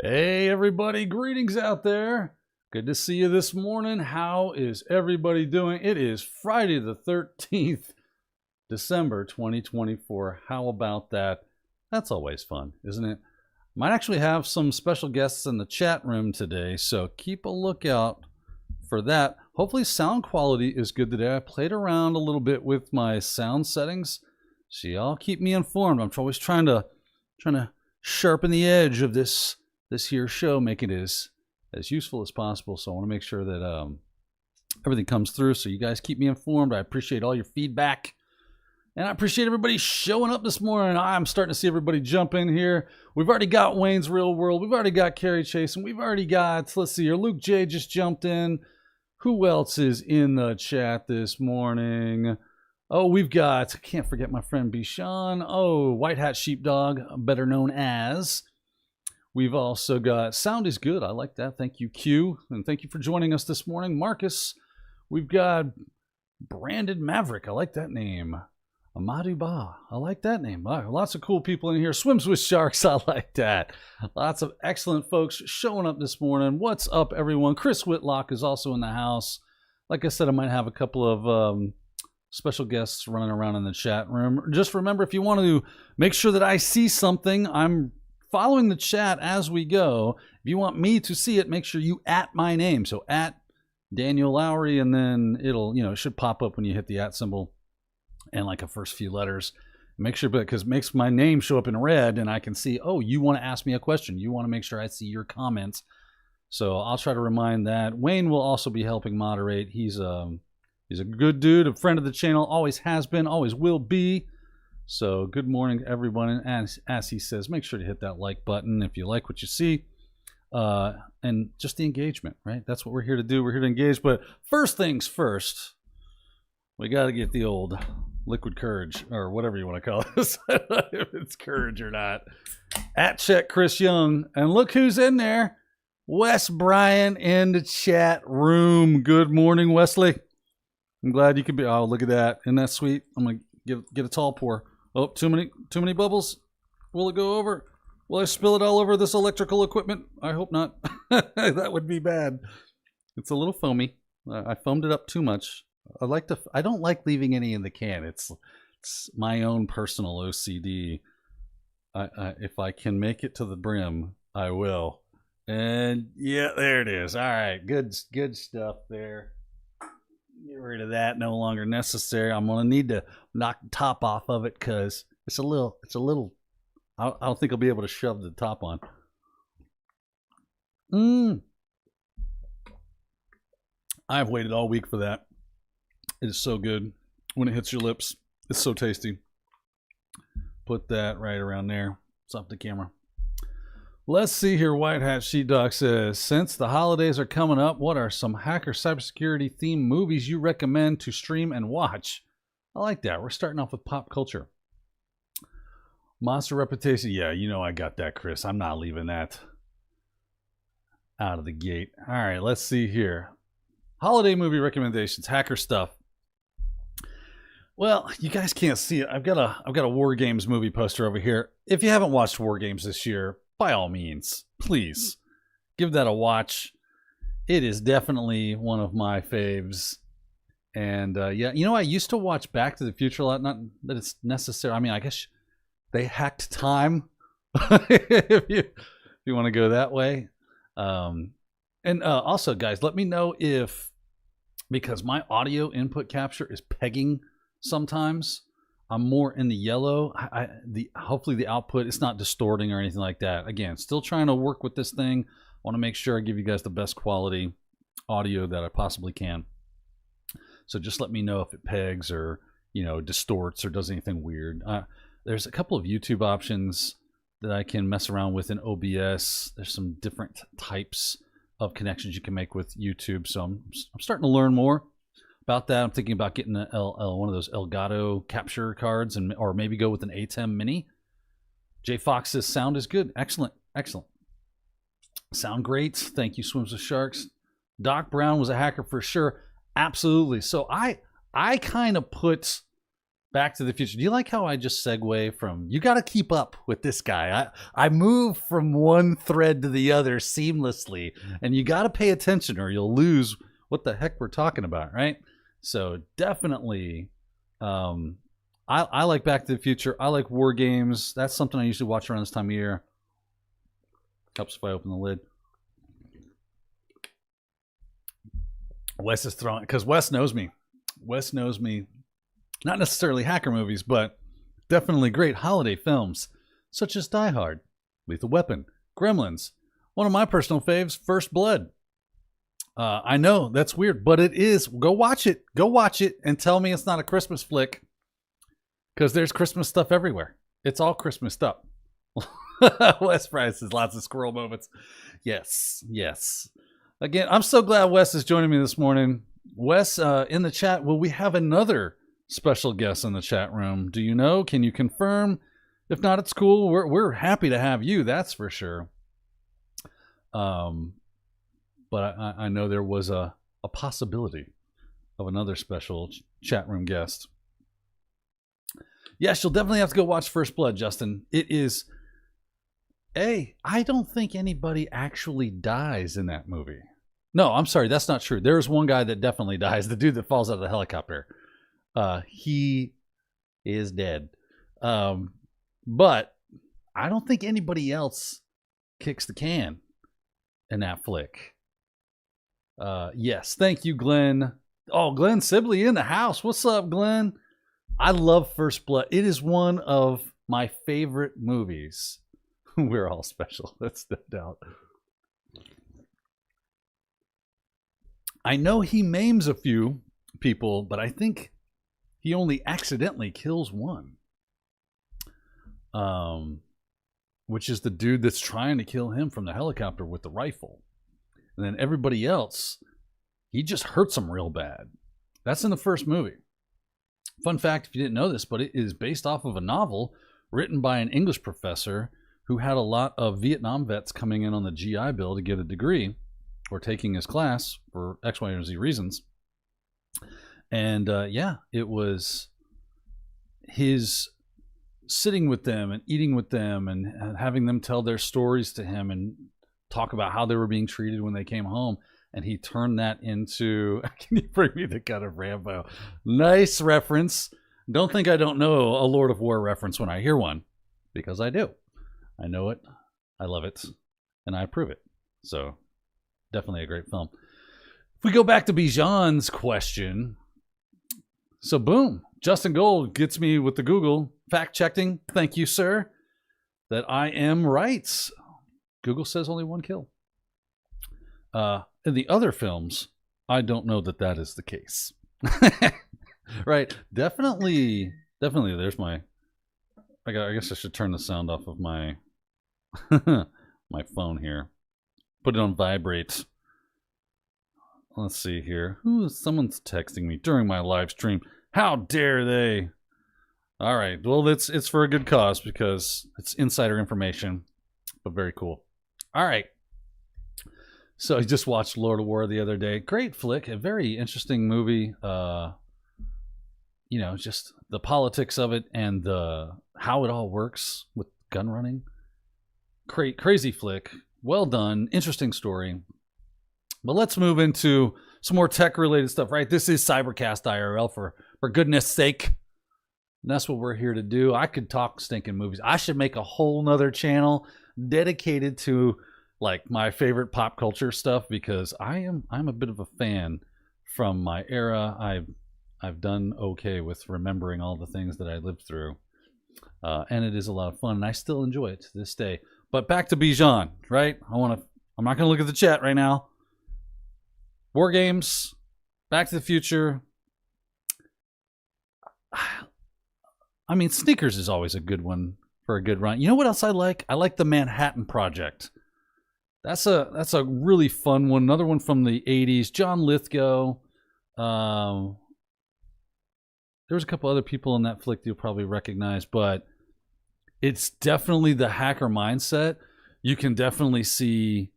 Hey, everybody. Greetings out there. Good to see you this morning. How is everybody doing? It is Friday the 13th, December 2024. How about that? That's always fun, isn't it? Might actually have some special guests in the chat room today, so keep a lookout for that. Hopefully sound quality is good today. I played around a little bit with my sound settings, so y'all keep me informed. I'm always trying to sharpen the edge of this here show, make it as useful as possible. So I want to make sure that everything comes through. So you guys keep me informed. I appreciate all your feedback, and I appreciate everybody showing up this morning. I'm starting to see everybody jump in here. We've already got Wayne's Real World. We've already got Carrie Chase, and we've already got, let's see here, Luke J just jumped in. Who else is in the chat this morning? Oh, we've got, I can't forget my friend Bishan. Oh, White Hat Sheepdog, better known as. We've also got Sound is Good. I like that. Thank you, Q. And thank you for joining us this morning. Marcus. We've got Branded Maverick. I like that name. Amadou Ba. I like that name. Lots of cool people in here. Swims with Sharks. I like that. Lots of excellent folks showing up this morning. What's up, everyone? Chris Whitlock is also in the house. Like I said, I might have a couple of special guests running around in the chat room. Just remember, if you want to make sure that I see something, I'm following the chat as we go. If you want me to see it, make sure you @ my name. So @ Daniel Lowry, and then it should pop up when you hit the @ symbol and like a first few letters. Make sure, because it makes my name show up in red and I can see, oh, you want to ask me a question. You want to make sure I see your comments. So I'll try to remind that. Wayne will also be helping moderate. He's a good dude, a friend of the channel, always has been, always will be. So good morning, everyone. And as he says, make sure to hit that like button if you like what you see. And just the engagement, right? That's what we're here to do. We're here to engage. But first things first, we got to get the old liquid courage, or whatever you want to call this, if it's courage or not. @check Chris Young. And look who's in there. Wes Bryan in the chat room. Good morning, Wesley. I'm glad you could be. Oh, look at that. Isn't that sweet? I'm going to get a tall pour. Oh, too many bubbles. Will it go over? Will I spill it all over this electrical equipment? I hope not. That would be bad. It's a little foamy. I foamed it up too much. I don't like leaving any in the can. It's my own personal OCD. If I can make it to the brim, I will. And yeah, there it is. All right, good stuff there. Get rid of that. No longer necessary. I'm gonna need to knock the top off of it because it's a little. I don't think I'll be able to shove the top on. I've waited all week for that. It is so good when it hits your lips. It's so tasty. Put that right around there. It's off the camera. Let's see here. White Hat Sheepdog says, since the holidays are coming up, what are some hacker cybersecurity themed movies you recommend to stream and watch? I like that. We're starting off with pop culture. Monster Reputation. Yeah, I got that, Chris. I'm not leaving that out of the gate. All right, let's see here. Holiday movie recommendations. Hacker stuff. Well, you guys can't see it. I've got a War Games movie poster over here. If you haven't watched War Games this year, by all means, please give that a watch. It is definitely one of my faves. And yeah, I used to watch Back to the Future a lot. Not that it's necessary. I mean, I guess they hacked time if you want to go that way. And also, guys, let me know because my audio input capture is pegging sometimes. I'm more in the yellow. Hopefully the output, it's not distorting or anything like that. Again, still trying to work with this thing. I want to make sure I give you guys the best quality audio that I possibly can. So just let me know if it pegs or, distorts or does anything weird. There's a couple of YouTube options that I can mess around with in OBS. There's some different types of connections you can make with YouTube. So I'm starting to learn more about that. I'm thinking about getting one of those Elgato capture cards, or maybe go with an ATEM Mini. J Fox says sound is good. Excellent. Sound great. Thank you, Swims with Sharks. Doc Brown was a hacker for sure. Absolutely. So I kind of put Back to the Future. Do you like how I just segue from, you got to keep up with this guy. I move from one thread to the other seamlessly, and you got to pay attention or you'll lose what the heck we're talking about, right? So definitely, I like Back to the Future. I like war games. That's something I usually watch around this time of year. Helps if I open the lid. Wes is throwing, because Wes knows me. Wes knows me. Not necessarily hacker movies, but definitely great holiday films, such as Die Hard, Lethal Weapon, Gremlins. One of my personal faves, First Blood. I know, that's weird, but it is. Go watch it. Go watch it and tell me it's not a Christmas flick, because there's Christmas stuff everywhere. It's all Christmas stuff. Wes Price has lots of squirrel moments. Yes, yes. Again, I'm so glad Wes is joining me this morning. Wes, in the chat, will we have another special guest in the chat room? Do you know? Can you confirm? If not, it's cool. We're happy to have you, that's for sure. But I know there was a possibility of another special chat room guest. Yes, you'll definitely have to go watch First Blood, Justin. It is... I don't think anybody actually dies in that movie. No, I'm sorry, that's not true. There's one guy that definitely dies, the dude that falls out of the helicopter. He is dead. But I don't think anybody else kicks the can in that flick. Yes, thank you, Glenn. Oh, Glenn Sibley in the house. What's up, Glenn? I love First Blood. It is one of my favorite movies. We're all special. That's no doubt. I know he maims a few people, but I think he only accidentally kills one. Which is the dude that's trying to kill him from the helicopter with the rifle. And then everybody else, he just hurts them real bad. That's in the first movie. Fun fact, if you didn't know this, but it is based off of a novel written by an English professor who had a lot of Vietnam vets coming in on the GI Bill to get a degree or taking his class for X, Y, or Z reasons. And yeah, it was his sitting with them and eating with them and having them tell their stories to him and talk about how they were being treated when they came home. And he turned that into, can you bring me the gun of Rambo? Nice reference. Don't think I don't know a Lord of War reference when I hear one, because I do. I know it, I love it, and I approve it. So, definitely a great film. If we go back to Bijan's question, so boom, Justin Gold gets me with the Google fact-checking. Thank you, sir, that I am right. Google says only one kill. In the other films, I don't know that that is the case. Right, definitely, there's my... I guess I should turn the sound off of my my phone here. Put it on vibrate. Let's see here. Someone's texting me during my live stream. How dare they? All right. Well, it's for a good cause because it's insider information, but very cool. All right. So I just watched Lord of War the other day. Great flick. A very interesting movie. You know, just the politics of it and how it all works with gun running. Crazy flick. Well done. Interesting story. But let's move into some more tech-related stuff, right? This is CyberCast IRL, for goodness sake. And that's what we're here to do. I could talk stinking movies. I should make a whole nother channel dedicated to like my favorite pop culture stuff, because I'm a bit of a fan from my era. I've done okay with remembering all the things that I lived through. And it is a lot of fun, and I still enjoy it to this day. But back to Bijan, right? I'm not going to look at the chat right now. War games, Back to the Future. I mean, Sneakers is always a good one for a good run. You know what else I like? I like the Manhattan Project. That's a really fun one. Another one from the 80s. John Lithgow. There was a couple other people in that flick that you'll probably recognize, but it's definitely the hacker mindset. You can definitely see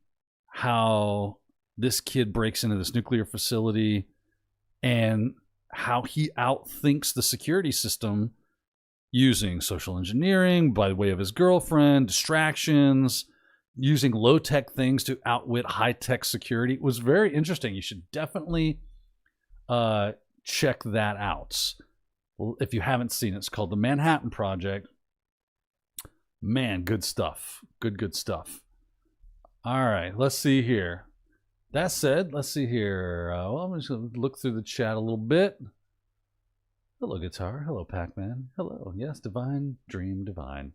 how this kid breaks into this nuclear facility and how he outthinks the security system using social engineering by way of his girlfriend, distractions, using low-tech things to outwit high-tech security. It was very interesting. You should definitely check that out if you haven't seen it. It's called The Manhattan Project. Man, good stuff. Good stuff. All right, let's see here. That said, let's see here. I'm just going to look through the chat a little bit. Hello, Guitar. Hello, Pac-Man. Hello. Yes, Divine. Dream Divine.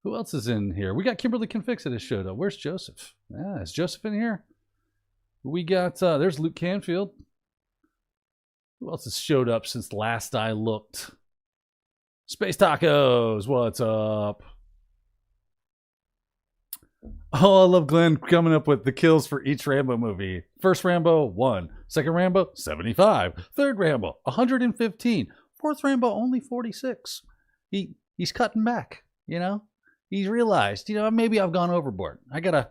Who else is in here? We got Kimberly Can Fix It has showed up. Where's Joseph? Yeah, is Joseph in here? We got, there's Luke Canfield. Who else has showed up since last I looked? Space Tacos, what's up? Oh, I love Glenn coming up with the kills for each Rambo movie. First Rambo, 1. Second Rambo, 75. Third Rambo, 115. Fourth Rambo, only 46. He's cutting back, you know? He's realized, you know, maybe I've gone overboard. I gotta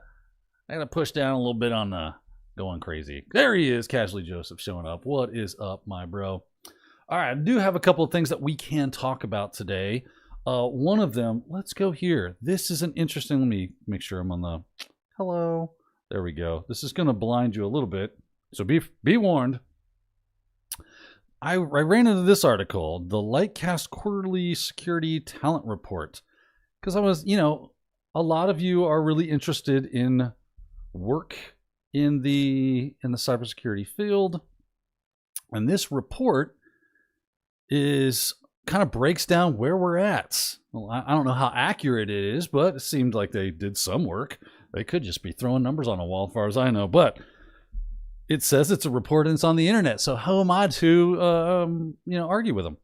push down a little bit on the going crazy. There he is, Casually Joseph showing up. What is up, my bro? All right, I do have a couple of things that we can talk about today. One of them, let's go here. This is an interesting, let me make sure I'm on the, hello. There we go. This is going to blind you a little bit. So be warned. I ran into this article, the Lightcast Quarterly Security Talent Report. Because I was, you know, a lot of you are really interested in work in the cybersecurity field. And this report is kind of breaks down where we're at. Well, I don't know how accurate it is, but it seemed like they did some work. They could just be throwing numbers on a wall, as far as I know. But it says it's a report and it's on the internet. So how am I to, argue with them?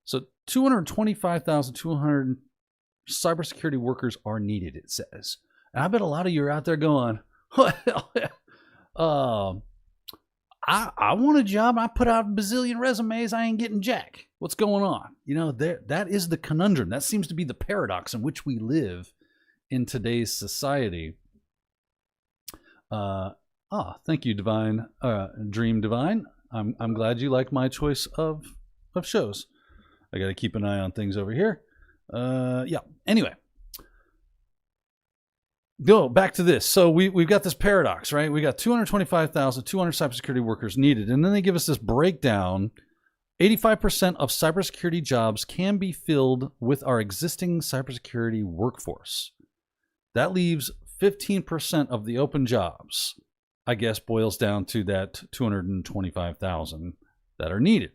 So 225,200 cybersecurity workers are needed, it says. And I bet a lot of you are out there going, well, I want a job. I put out a bazillion resumes. I ain't getting jack. What's going on? You know, that is the conundrum. That seems to be the paradox in which we live in today's society. Thank you, Divine, Dream Divine. I'm glad you like my choice of shows. I got to keep an eye on things over here. Yeah. Anyway, go back to this. So we've got this paradox, right? We got 225,200 cybersecurity workers needed, and then they give us this breakdown. 85% of cybersecurity jobs can be filled with our existing cybersecurity workforce. That leaves 15% of the open jobs. I guess boils down to that 225,000 that are needed.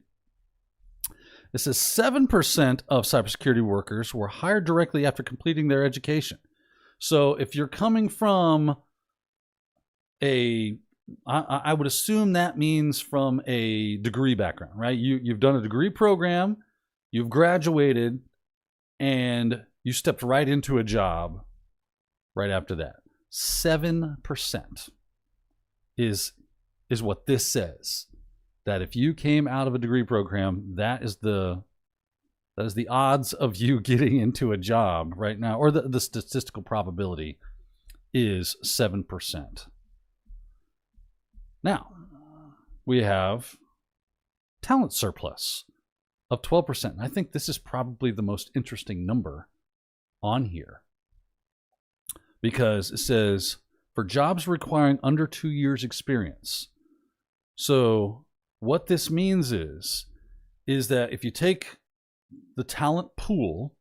It says 7% of cybersecurity workers were hired directly after completing their education. So if you're coming from I would assume that means from a degree background, right? You've done a degree program, you've graduated, and you stepped right into a job right after that. 7% is what this says. That if you came out of a degree program, that is the odds of you getting into a job right now, or the statistical probability is 7%. Now, we have talent surplus of 12%. I think this is probably the most interesting number on here, because it says for jobs requiring under 2 years experience. So what this means is that if you take the talent pool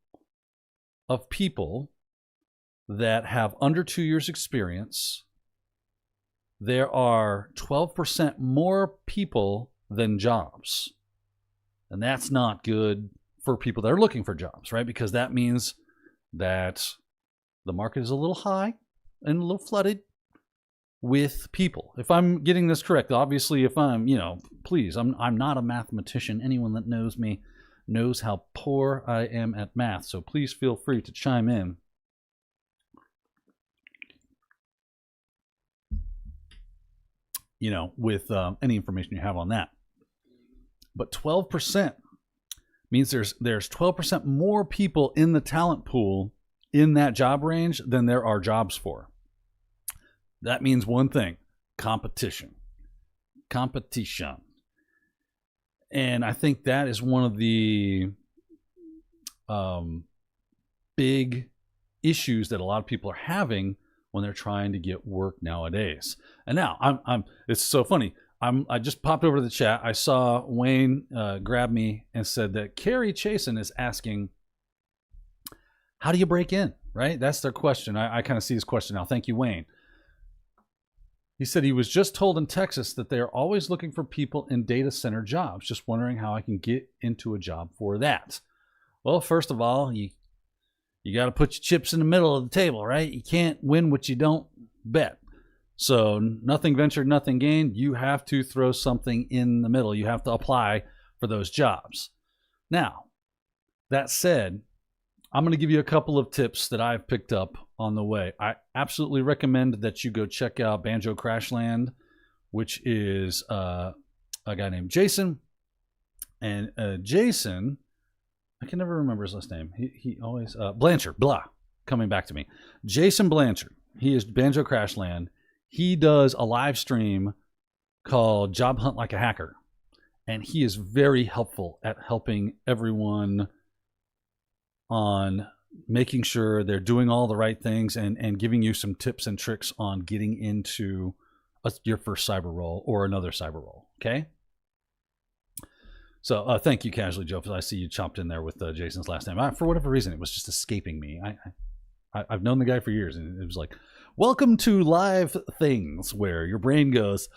of people that have under 2 years experience, there are 12% more people than jobs. And that's not good for people that are looking for jobs, right? Because that means that the market is a little high and a little flooded with people. If I'm getting this correct, obviously, if I'm, please, I'm not a mathematician. Anyone that knows me knows how poor I am at math. So please feel free to chime in. With any information you have on that. But 12% means there's 12% more people in the talent pool in that job range than there are jobs for. That means one thing: competition. And I think that is one of the big issues that a lot of people are having when they're trying to get work nowadays. And now it's so funny. I just popped over to the chat. I saw Wayne grab me and said that Carrie Chasen is asking, how do you break in? Right? That's their question. I kind of see his question now. Thank you, Wayne. He said he was just told in Texas that they are always looking for people in data center jobs. Just wondering how I can get into a job for that. Well, first of all, you got to put your chips in the middle of the table, right? You can't win what you don't bet. So nothing ventured, nothing gained. You have to throw something in the middle. You have to apply for those jobs. Now, that said, I'm going to give you a couple of tips that I've picked up on the way. I absolutely recommend that you go check out Banjo Crashland, which is a guy named Jason. And Jason, I can never remember his last name. He always, Blanchard, coming back to me. Jason Blanchard. He is Banjo Crashland. He does a live stream called Job Hunt Like a Hacker. And he is very helpful at helping everyone on making sure they're doing all the right things and giving you some tips and tricks on getting into your first cyber role or another cyber role. Okay. So thank you, Casually Joe, because I see you chopped in there with Jason's last name. For whatever reason, it was just escaping me. I've known the guy for years, and it was like, welcome to Live Things, where your brain goes,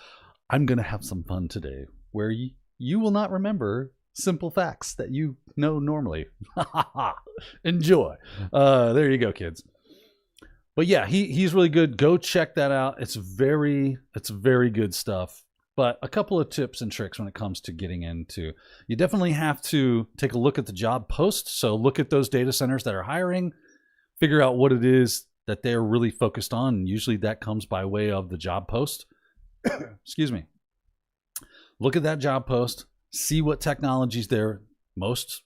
I'm going to have some fun today, where you will not remember simple facts that you know normally. Enjoy. There you go, kids. But yeah, he's really good. Go check that out. It's very good stuff. But a couple of tips and tricks when it comes to getting into, you definitely have to take a look at the job post. So look at those data centers that are hiring, figure out what it is that they're really focused on. And usually that comes by way of the job post. Excuse me. Look at that job post, see what technologies they're most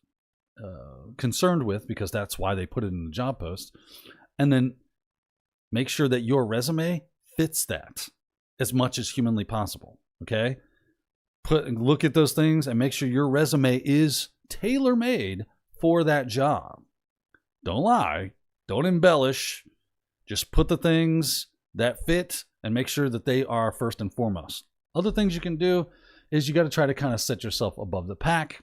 concerned with, because that's why they put it in the job post. And then make sure that your resume fits that as much as humanly possible. Okay? Look at those things and make sure your resume is tailor-made for that job. Don't lie. Don't embellish. Just put the things that fit and make sure that they are first and foremost. Other things you can do is you got to try to kind of set yourself above the pack,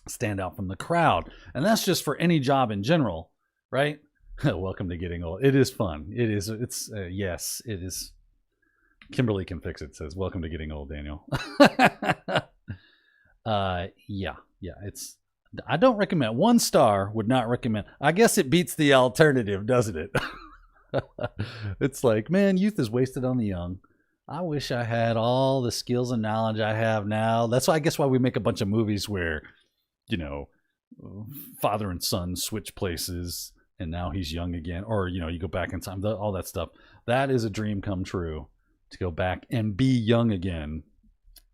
stand out from the crowd. And that's just for any job in general, right? Welcome to getting old. It is fun. It is. Yes, it is. Kimberly can fix it. Says, welcome to getting old, Daniel. Yeah. It's. I don't recommend. 1 star would not recommend. I guess it beats the alternative, doesn't it? It's like, man, youth is wasted on the young. I wish I had all the skills and knowledge I have now. That's why I guess why we make a bunch of movies where, father and son switch places and now he's young again, or you go back in time. All that stuff. That is a dream come true, to go back and be young again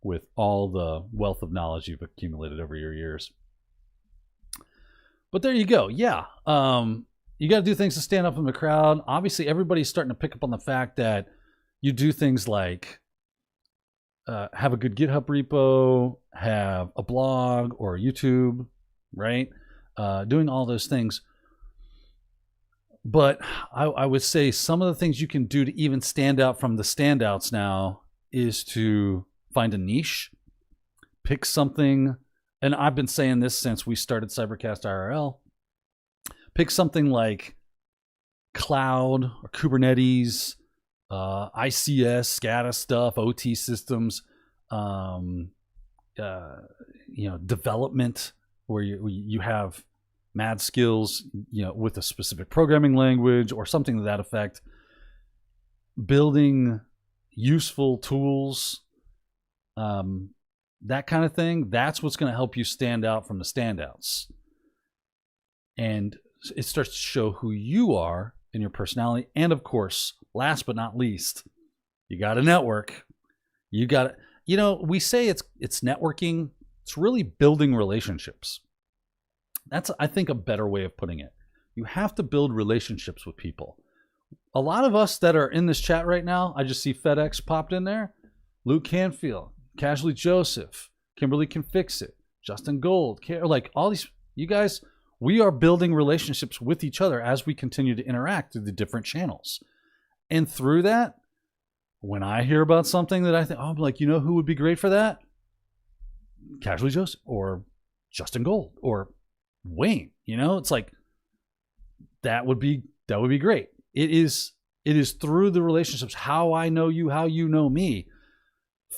with all the wealth of knowledge you've accumulated over your years. But there you go. Yeah. You got to do things to stand up in the crowd. Obviously, everybody's starting to pick up on the fact that you do things like have a good GitHub repo, have a blog or YouTube, right? Doing all those things. But I would say some of the things you can do to even stand out from the standouts now is to find a niche, pick something. And I've been saying this since we started CyberCast IRL. Pick something like cloud or Kubernetes, ICS, SCADA stuff, OT systems, development, where you have mad skills, with a specific programming language or something to that effect. Building useful tools, that kind of thing. That's what's going to help you stand out from the standouts. And it starts to show who you are and your personality. And of course, last but not least, you got to network. You got to, we say it's networking. It's really building relationships. That's, I think, a better way of putting it. You have to build relationships with people. A lot of us that are in this chat right now, I just see FedEx popped in there. Luke Canfield, Casually Joseph, Kimberly Can Fix It, Justin Gold, like all these, you guys, We are building relationships with each other as we continue to interact through the different channels. And through that, when I hear about something that I think, oh, I'm like, you know who would be great for that? Casually Joseph or Justin Gold or Wayne. You know, it's like that would be great. It is through the relationships, how I know you, how you know me.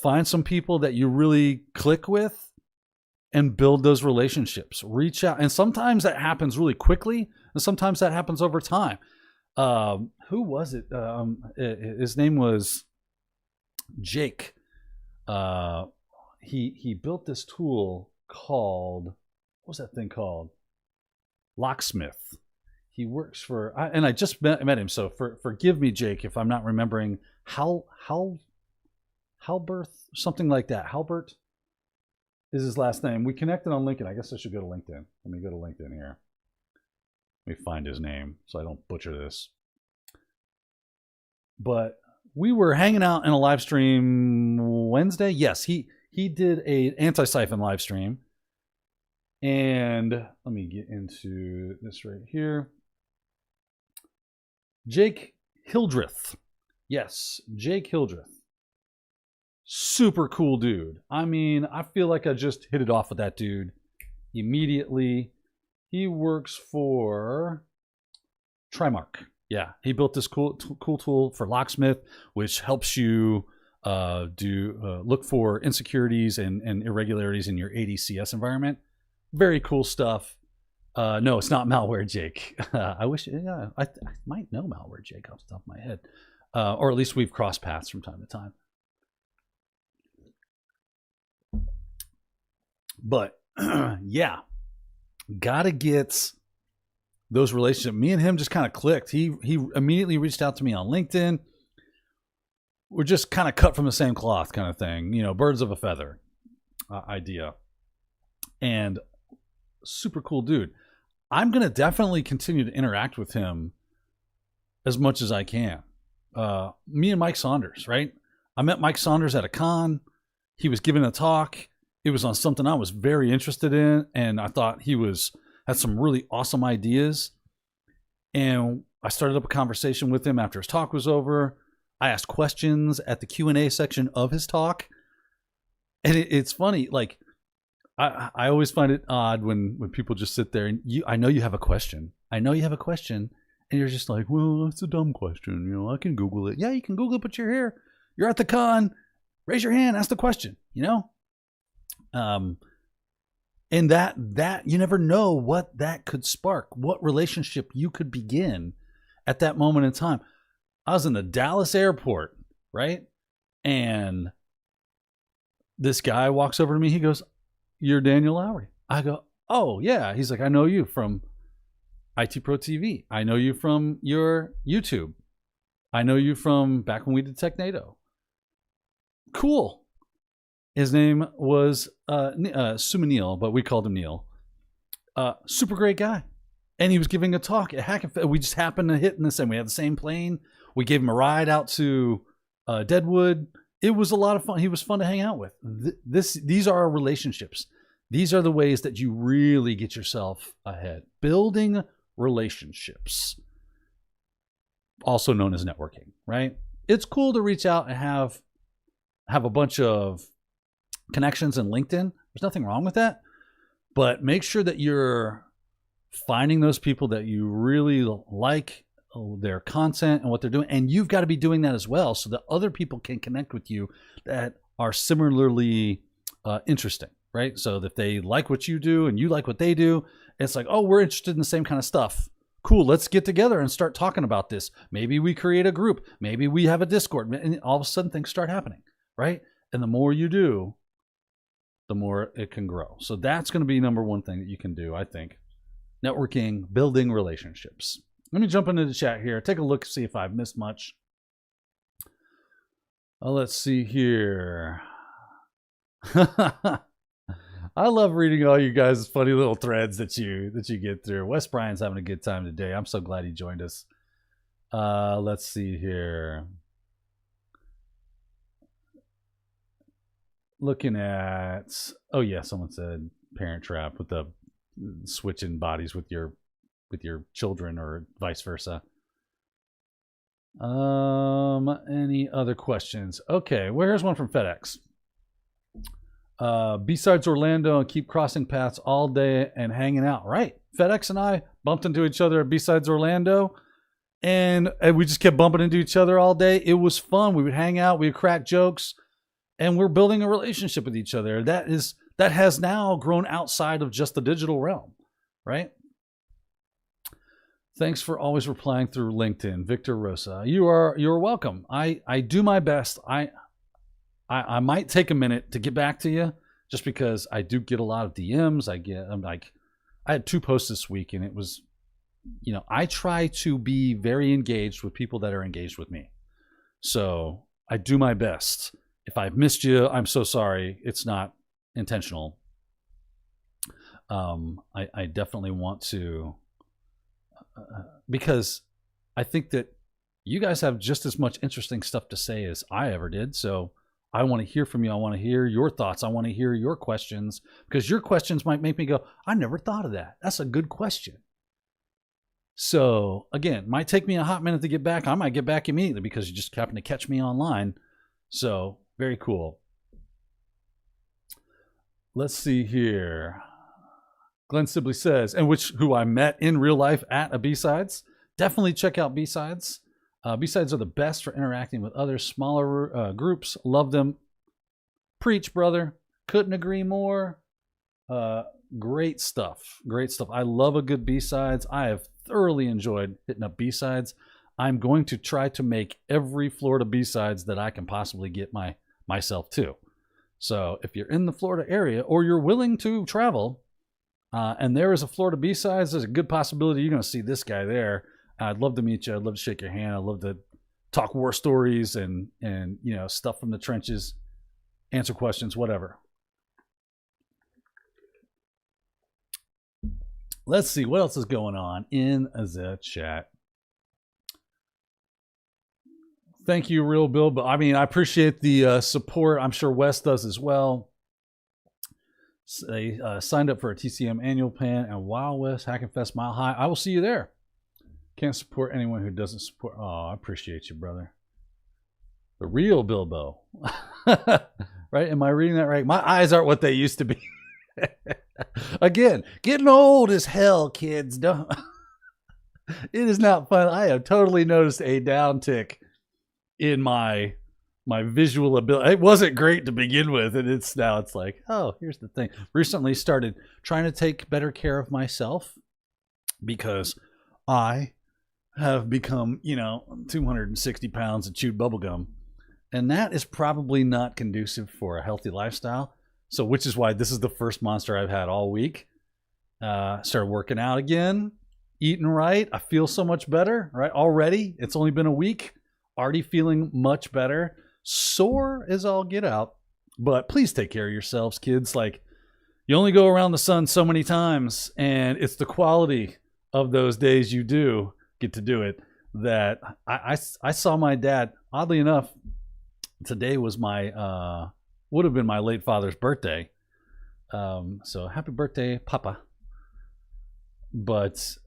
Find some people that you really click with and build those relationships. Reach out. And sometimes that happens really quickly, and sometimes that happens over time. Who was it? His name was Jake. He built this tool called, what was that thing called? Locksmith. He works for, and I just met him, so forgive me, Jake, if I'm not remembering. Halbert, something like that. Halbert is his last name. We connected on LinkedIn. I guess I should go to LinkedIn. Let me go to LinkedIn here. Let me find his name so I don't butcher this. But we were hanging out in a live stream Wednesday. Yes, he did a anti-siphon live stream. And let me get into this right here. Jake Hildreth. Yes, Jake Hildreth. Super cool dude. I mean, I feel like I just hit it off with that dude immediately. He works for Trimark. Yeah, he built this cool tool for Locksmith, which helps you look for insecurities and irregularities in your ADCS environment. Very cool stuff. No, it's not Malware Jake. I wish, yeah, I might know Malware Jake off the top of my head. Or at least we've crossed paths from time to time. But yeah, gotta get those relationships. Me and him just kind of clicked. He immediately reached out to me on LinkedIn. We're just kind of cut from the same cloth kind of thing, you know, birds of a feather idea. And super cool dude. I'm going to definitely continue to interact with him as much as I can. Me and Mike Saunders, right? I met Mike Saunders at a con. He was giving a talk. It was on something I was very interested in, and I thought he had some really awesome ideas. And I started up a conversation with him after his talk was over. I asked questions at the Q&A section of his talk. And it's funny, like, I always find it odd when people just sit there and I know you have a question. I know you have a question. And you're just like, well, it's a dumb question. You know, I can Google it. Yeah, you can Google it, but you're here. You're at the con. Raise your hand. Ask the question, you know? And that you never know what that could spark, what relationship you could begin at that moment in time. I was in the Dallas airport, right? And this guy walks over to me. He goes, "You're Daniel Lowry." I go, "Oh, yeah." He's like, "I know you from IT Pro TV. I know you from your YouTube. I know you from back when we did TechNado." Cool. His name was Sumanil, but we called him Neil. Super great guy. And he was giving a talk at Hackenfest. We just happened to hit in the same. We had the same plane. We gave him a ride out to Deadwood. It was a lot of fun. He was fun to hang out with. These are our relationships. These are the ways that you really get yourself ahead. Building relationships, also known as networking, right? It's cool to reach out and have a bunch of connections in LinkedIn. There's nothing wrong with that. But make sure that you're finding those people that you really like, their content and what they're doing. And you've got to be doing that as well so that other people can connect with you that are similarly interesting, right? So that they like what you do and you like what they do. It's like, oh, we're interested in the same kind of stuff. Cool, let's get together and start talking about this. Maybe we create a group. Maybe we have a Discord. And all of a sudden things start happening, right? And the more you do, the more it can grow. So that's going to be number one thing that you can do, I think. Networking, building relationships. Let me jump into the chat here. Take a look, see if I've missed much. Let's see here. I love reading all you guys' funny little threads that you get through. Wes Bryan's having a good time today. I'm so glad he joined us. Let's see here. Looking at, oh yeah, someone said Parent Trap with the switching bodies with your children or vice versa. Any other questions? Okay, well, here's one from FedEx. Besides Orlando and keep crossing paths all day and hanging out. Right. FedEx and I bumped into each other at Besides Orlando, and we just kept bumping into each other all day. It was fun. We would hang out, we would crack jokes, and we're building a relationship with each other. That has now grown outside of just the digital realm, right? Thanks for always replying through LinkedIn, Victor Rosa. You're welcome. I do my best. I might take a minute to get back to you, just because I do get a lot of DMs. I had 2 posts this week, and it was, I try to be very engaged with people that are engaged with me. So I do my best. If I've missed you, I'm so sorry. It's not intentional. I definitely want to, because I think that you guys have just as much interesting stuff to say as I ever did. So I want to hear from you. I want to hear your thoughts. I want to hear your questions, because your questions might make me go, I never thought of that. That's a good question. So again, might take me a hot minute to get back. I might get back immediately because you just happened to catch me online. So very cool. Let's see here. Glenn Sibley says, and who I met in real life at a B-Sides. Definitely check out B-Sides. B-Sides are the best for interacting with other smaller groups. Love them. Preach, brother. Couldn't agree more. Great stuff. Great stuff. I love a good B-Sides. I have thoroughly enjoyed hitting up B-Sides. I'm going to try to make every Florida B-Sides that I can possibly get myself to. So if you're in the Florida area or you're willing to travel, and there is a Florida B-Sides, there's a good possibility you're going to see this guy there. I'd love to meet you. I'd love to shake your hand. I'd love to talk war stories and stuff from the trenches, answer questions, whatever. Let's see what else is going on in the chat. Thank you, Real Bill. But I appreciate the support. I'm sure Wes does as well. They signed up for a TCM annual plan and Wild West Hacking Fest Mile High. I will see you there. Can't support anyone who doesn't support. Oh, I appreciate you, brother. The Real Bilbo. Right? Am I reading that right? My eyes aren't what they used to be. Again, getting old as hell, kids. Don't. It is not fun. I have totally noticed a downtick in my visual ability. It wasn't great to begin with, and it's like, oh, here's the thing. Recently started trying to take better care of myself because I have become, 260 pounds of chewed bubblegum, and that is probably not conducive for a healthy lifestyle. So, which is why this is the first monster I've had all week. Started working out again, eating right. I feel so much better, right? Already. It's only been a week. Already feeling much better. Sore as all get out. But please take care of yourselves, kids. Like, you only go around the sun so many times, and it's the quality of those days you do get to do it that I saw my dad. Oddly enough, today was would have been my late father's birthday. So happy birthday, Papa. But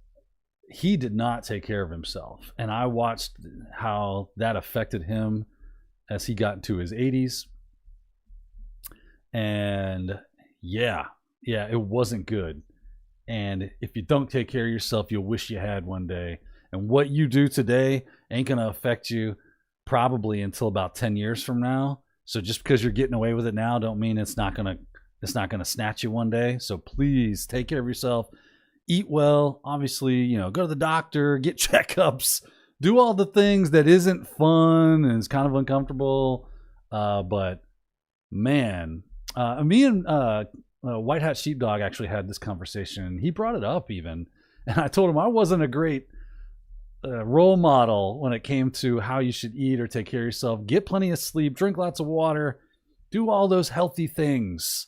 he did not take care of himself. And I watched how that affected him as he got into his 80s. And yeah, it wasn't good. And if you don't take care of yourself, you'll wish you had one day. And what you do today ain't going to affect you probably until about 10 years from now. So just because you're getting away with it now, don't mean it's not gonna snatch you one day. So please take care of yourself, eat well. Obviously, go to the doctor, get checkups, do all the things that isn't fun and is kind of uncomfortable. But man, me and White Hat Sheepdog actually had this conversation. He brought it up even, and I told him I wasn't a great role model when it came to how you should eat or take care of yourself. Get plenty of sleep, drink lots of water, do all those healthy things.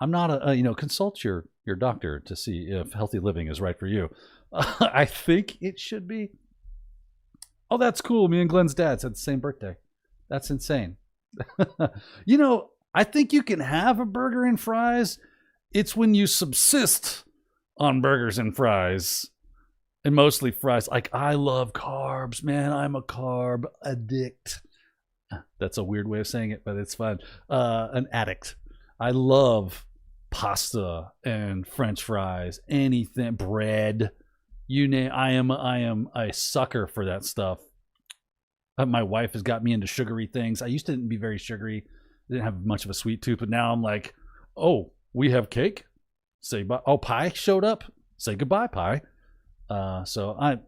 I'm not consult your doctor to see if healthy living is right for you. I think it should be. Oh, that's cool. Me and Glenn's dads had the same birthday. That's insane. I think you can have a burger and fries. It's when you subsist on burgers and fries. And mostly fries. Like, I love carbs, man. I'm a carb addict. That's a weird way of saying it, but it's fun. An addict. I love pasta and French fries, anything, bread. You name. I am a sucker for that stuff. My wife has got me into sugary things. I used to be very sugary. Didn't have much of a sweet tooth, but now I'm like, oh, we have cake. Say bye. Oh, pie showed up. Say goodbye, pie. So I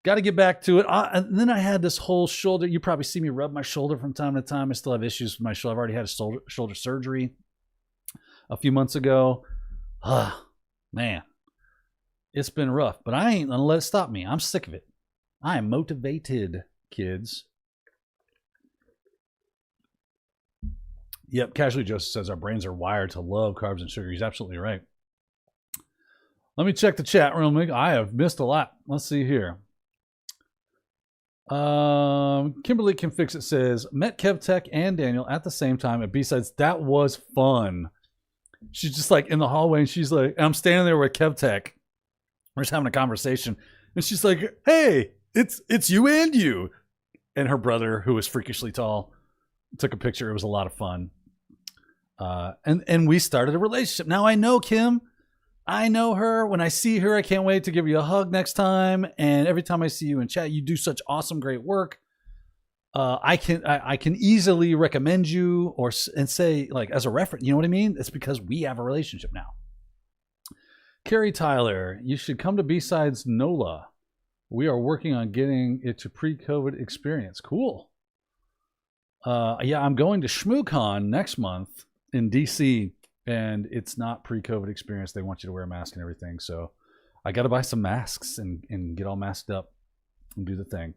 got to get back to it. And then I had this whole shoulder. You probably see me rub my shoulder from time to time. I still have issues with my shoulder. I've already had a shoulder surgery a few months ago. Man, it's been rough, but I ain't gonna let it stop me. I'm sick of it. I am motivated, kids. Yep, Casually Joseph says our brains are wired to love carbs and sugar. He's absolutely right. Let me check the chat real quick. I have missed a lot. Let's see here. Kimberly Can Fix It says, met KevTech and Daniel at the same time at B-Sides. That was fun. She's just like in the hallway and she's like, I'm standing there with KevTech. We're just having a conversation. And she's like, hey, it's you and you. And her brother, who was freakishly tall, took a picture. It was a lot of fun. And we started a relationship. Now I know Kim. I know her. When I see her, I can't wait to give you a hug next time. And every time I see you in chat, you do such awesome, great work. I can easily recommend you and say, like, as a reference, you know what I mean? It's because we have a relationship now. Carrie Tyler, you should come to B-Sides NOLA. We are working on getting it to pre-COVID experience. Cool. Yeah, I'm going to ShmooCon next month in DC. And it's not pre-COVID experience. They want you to wear a mask and everything. So I got to buy some masks and get all masked up and do the thing.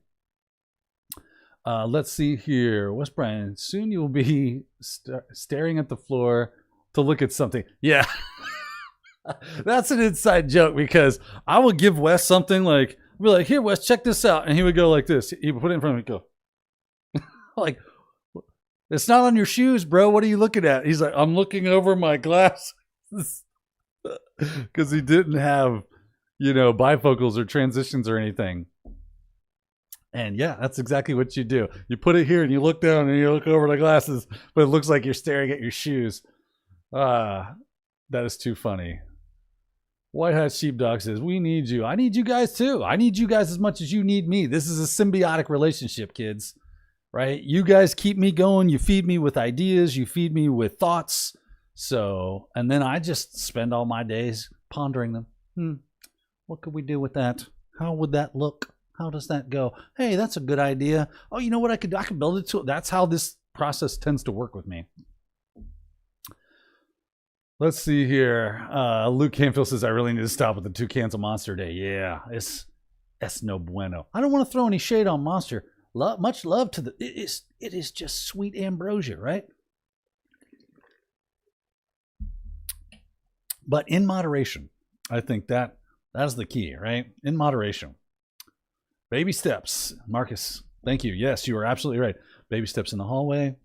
Let's see here. Wes Brian, soon you'll be staring at the floor to look at something. Yeah. That's an inside joke because I will give Wes something like, I'll be like, here, Wes, check this out. And he would go like this. He would put it in front of me and go, like, it's not on your shoes, bro. What are you looking at? He's like, I'm looking over my glasses. Because he didn't have, bifocals or transitions or anything. And yeah, that's exactly what you do. You put it here and you look down and you look over the glasses, but it looks like you're staring at your shoes. That is too funny. White Hat Sheepdog says, we need you. I need you guys too. I need you guys as much as you need me. This is a symbiotic relationship, kids. Right? You guys keep me going. You feed me with ideas. You feed me with thoughts. So, and then I just spend all my days pondering them. What could we do with that? How would that look? How does that go? Hey, that's a good idea. Oh, you know what I could do? I could build it to it. That's how this process tends to work with me. Let's see here. Luke Canfield says, I really need to stop with the 2 cans of Monster Day. Yeah, it's no bueno. I don't want to throw any shade on Monster. Much love to it is just sweet ambrosia, right? But in moderation. I think that is the key, right? In moderation. Baby steps. Marcus, thank you. Yes, you are absolutely right. Baby steps in the hallway.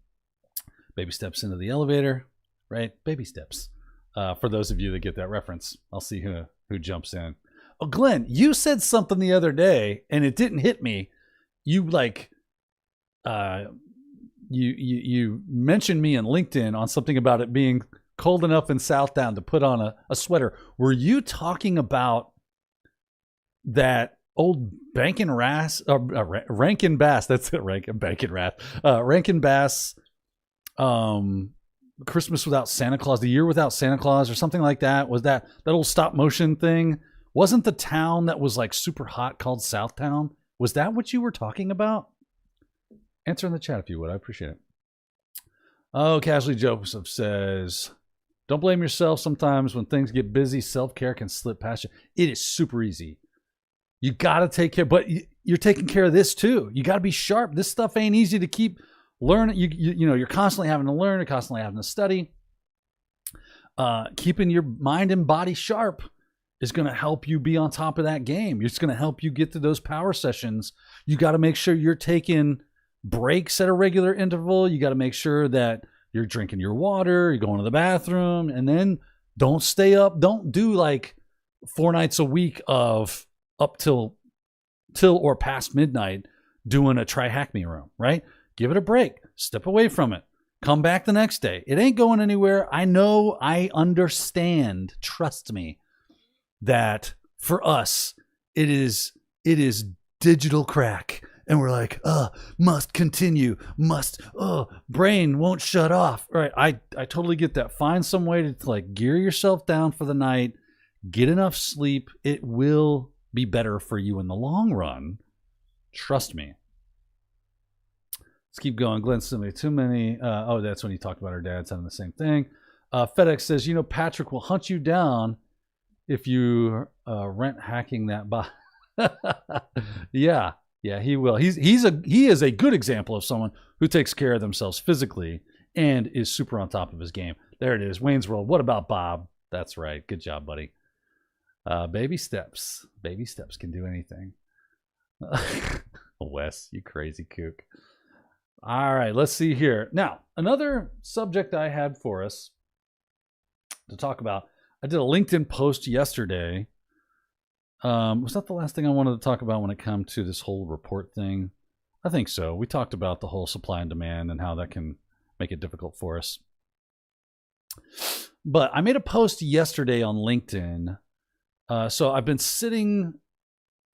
Baby steps into the elevator, right? Baby steps. For those of you that get that reference, I'll see who jumps in. Oh, Glenn, you said something the other day and it didn't hit me. You you mentioned me in LinkedIn on something about it being cold enough in Southtown to put on a sweater. Were you talking about that old Rankin Bass? That's it, Rankin Bass. Christmas Without Santa Claus, The Year Without Santa Claus, or something like that. Was that old stop motion thing? Wasn't the town that was like super hot called Southtown? Was that what you were talking about? Answer in the chat if you would. I appreciate it. Oh, Casually Joseph says, don't blame yourself. Sometimes when things get busy, self-care can slip past you. It is super easy. You got to take care, but you're taking care of this too. You got to be sharp. This stuff ain't easy to keep learning. You're constantly having to learn. You're constantly having to study. Keeping your mind and body sharp is going to help you be on top of that game. It's going to help you get to those power sessions. You got to make sure you're taking breaks at a regular interval. You got to make sure that you're drinking your water, you're going to the bathroom, and then don't stay up. Don't do like 4 nights a week of up till or past midnight doing a try hack me room, right? Give it a break. Step away from it. Come back the next day. It ain't going anywhere. I know, I understand. Trust me that for us, it is digital crack. And we're like, must continue, brain won't shut off. Right. I totally get that. Find some way to like gear yourself down for the night, get enough sleep. It will be better for you in the long run. Trust me. Let's keep going. Glenn, somebody too many. That's when he talked about her dad saying the same thing. FedEx says, Patrick will hunt you down if you rent hacking that bot. Yeah, he will. He is a good example of someone who takes care of themselves physically and is super on top of his game. There it is. Wayne's World. What about Bob? That's right. Good job, buddy. Baby steps. Baby steps can do anything. Wes, you crazy kook. All right, let's see here. Now, another subject I had for us to talk about. I did a LinkedIn post yesterday. Was that the last thing I wanted to talk about when it comes to this whole report thing? I think so. We talked about the whole supply and demand and how that can make it difficult for us. But I made a post yesterday on LinkedIn. So I've been sitting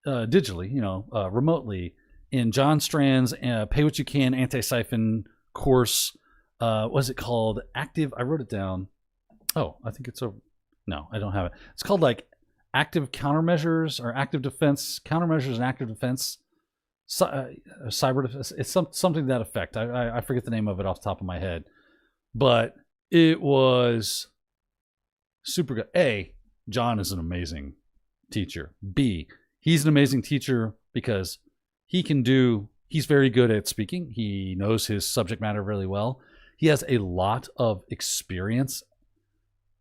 digitally, remotely, in John Strand's Pay What You Can anti-siphon course. What's it called? Active. I wrote it down. Oh, I think it's no, I don't have it. It's called like active countermeasures or active defense, countermeasures and active defense, cyber defense. It's something to that effect. I forget the name of it off the top of my head, but it was super good. A, John is an amazing teacher. B, he's an amazing teacher because he's very good at speaking. He knows his subject matter really well. He has a lot of experience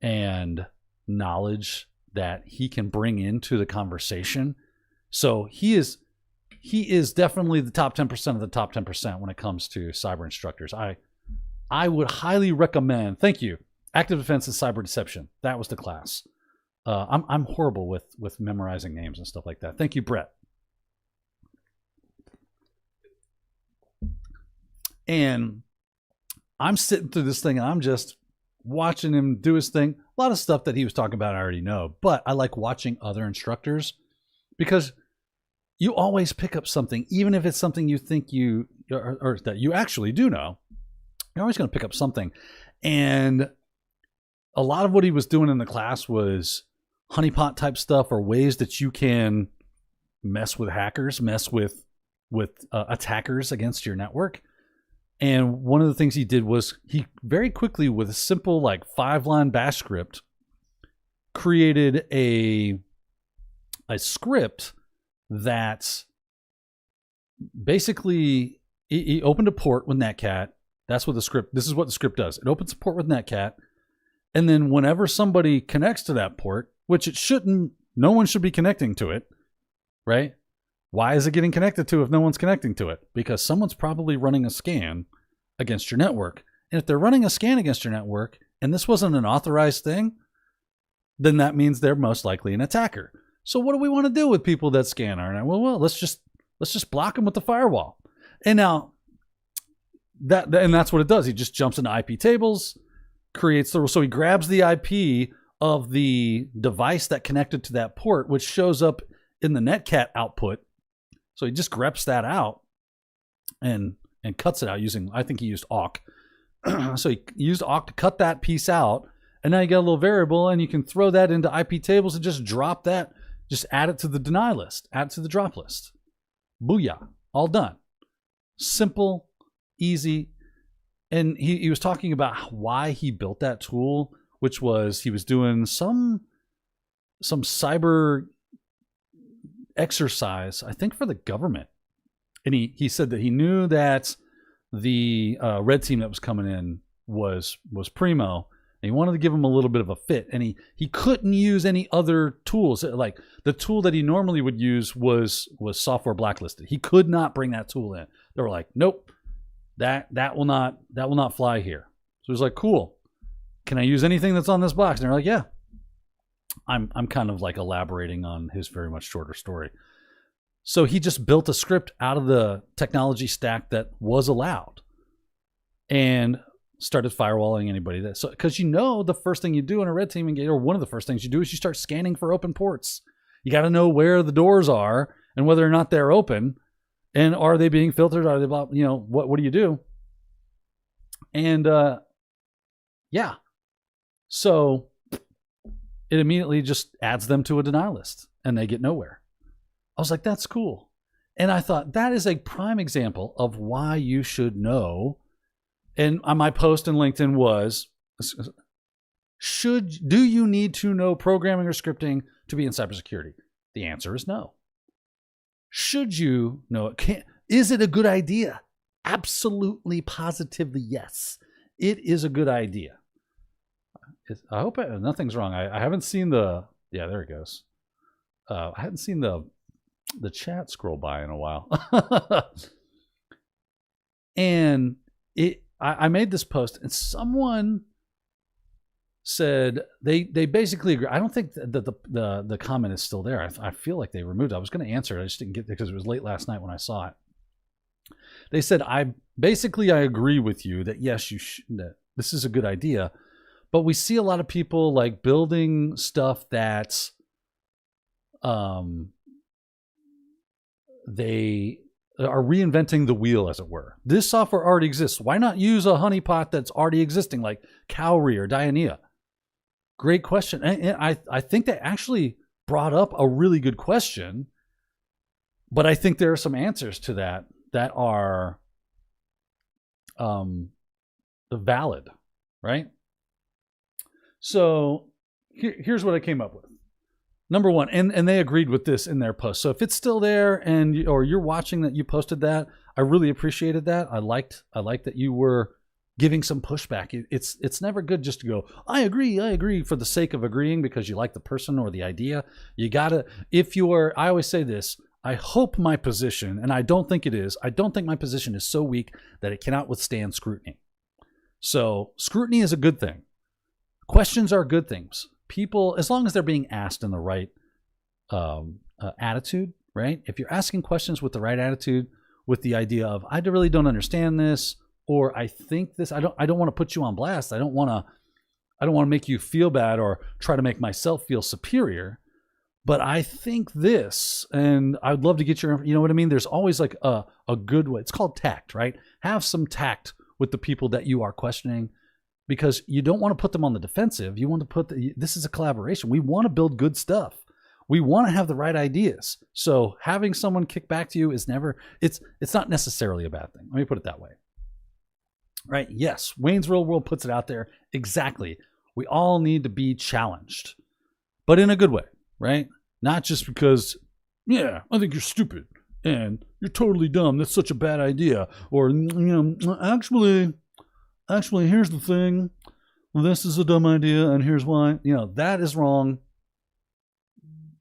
and knowledge that he can bring into the conversation. So he is definitely the top 10% of the top 10% when it comes to cyber instructors. I would highly recommend, thank you, Active Defense and Cyber Deception. That was the class. I'm horrible with memorizing names and stuff like that. Thank you, Brett. And I'm sitting through this thing and I'm just watching him do his thing. A lot of stuff that he was talking about I already know, but I like watching other instructors because you always pick up something, even if it's something you think or that you actually do know. You're always going to pick up something. And a lot of what he was doing in the class was honeypot type stuff or ways that you can mess with hackers, mess with attackers against your network. And one of the things he did was he very quickly, with a simple like 5-line bash script, created a script that basically he opened a port with Netcat. This is what the script does. It opens a port with Netcat. And then whenever somebody connects to that port, which it shouldn't, no one should be connecting to it, right? Why is it getting connected to if no one's connecting to it? Because someone's probably running a scan against your network. And if they're running a scan against your network, and this wasn't an authorized thing, then that means they're most likely an attacker. So what do we want to do with people that scan our network? Well, let's just block them with the firewall. And now that's what it does. He just jumps into IP tables, so he grabs the IP of the device that connected to that port, which shows up in the Netcat output. So he just greps that out and cuts it out using, I think he used awk. So he used awk to cut that piece out. And now you got a little variable and you can throw that into IP tables and just drop that. Just add it to the deny list, add it to the drop list. Booyah, all done. Simple, easy. And he was talking about why he built that tool, which was he was doing some cyber exercise, I think for the government. And he said that he knew that the red team that was coming in was primo. And he wanted to give him a little bit of a fit. And he couldn't use any other tools. Like the tool that he normally would use was software blacklisted. He could not bring that tool in. They were like, nope, that will not fly here. So he was like, cool. Can I use anything that's on this box? And they're like, yeah. I'm kind of like elaborating on his very much shorter story. So he just built a script out of the technology stack that was allowed and started firewalling anybody that, so, because the first thing you do in a red team engagement, or one of the first things you do, is you start scanning for open ports. You got to know where the doors are and whether or not they're open, and are they being filtered? Are they, what do you do? And yeah, so it immediately just adds them to a denial list and they get nowhere. I was like, that's cool. And I thought that is a prime example of why you should know. And on my post in LinkedIn was, do you need to know programming or scripting to be in cybersecurity? The answer is no. Should you know it? Is it a good idea? Absolutely, positively, yes. It is a good idea. I hope nothing's wrong. I haven't seen the, yeah, there it goes. I hadn't seen the chat scroll by in a while. And I made this post and someone said they basically agree. I don't think that the comment is still there. I feel like they removed it. I was going to answer it. I just didn't get there because it was late last night when I saw it. They said, I agree with you that yes, that this is a good idea, but we see a lot of people like building stuff that's they are reinventing the wheel, as it were. This software already exists. Why not use a honeypot that's already existing, like Cowrie or Dianea? Great question. And I think they actually brought up a really good question, but I think there are some answers to that are valid, right? So here's what I came up with. Number one, and they agreed with this in their post. So if it's still there or you're watching that you posted that, I really appreciated that. I liked that you were giving some pushback. It's never good just to go, I agree for the sake of agreeing because you like the person or the idea. You gotta, I always say this, I hope my position, and I don't think it is, I don't think my position is so weak that it cannot withstand scrutiny. So scrutiny is a good thing. Questions are good things. People, as long as they're being asked in the right attitude, right? If you're asking questions with the right attitude, with the idea of, I really don't understand this, or I think this, I don't want to put you on blast. I don't want to make you feel bad or try to make myself feel superior, but I think this, and I'd love to get your, you know what I mean? There's always like a good way. It's called tact, right? Have some tact with the people that you are questioning, because you don't want to put them on the defensive. You want to this is a collaboration. We want to build good stuff. We want to have the right ideas. So having someone kick back to you is never, it's not necessarily a bad thing. Let me put it that way. Right? Yes, Wayne's Real World puts it out there. Exactly. We all need to be challenged, but in a good way, right? Not just because, yeah, I think you're stupid and you're totally dumb. That's such a bad idea. Or, actually, here's the thing. This is a dumb idea, and here's why. That is wrong.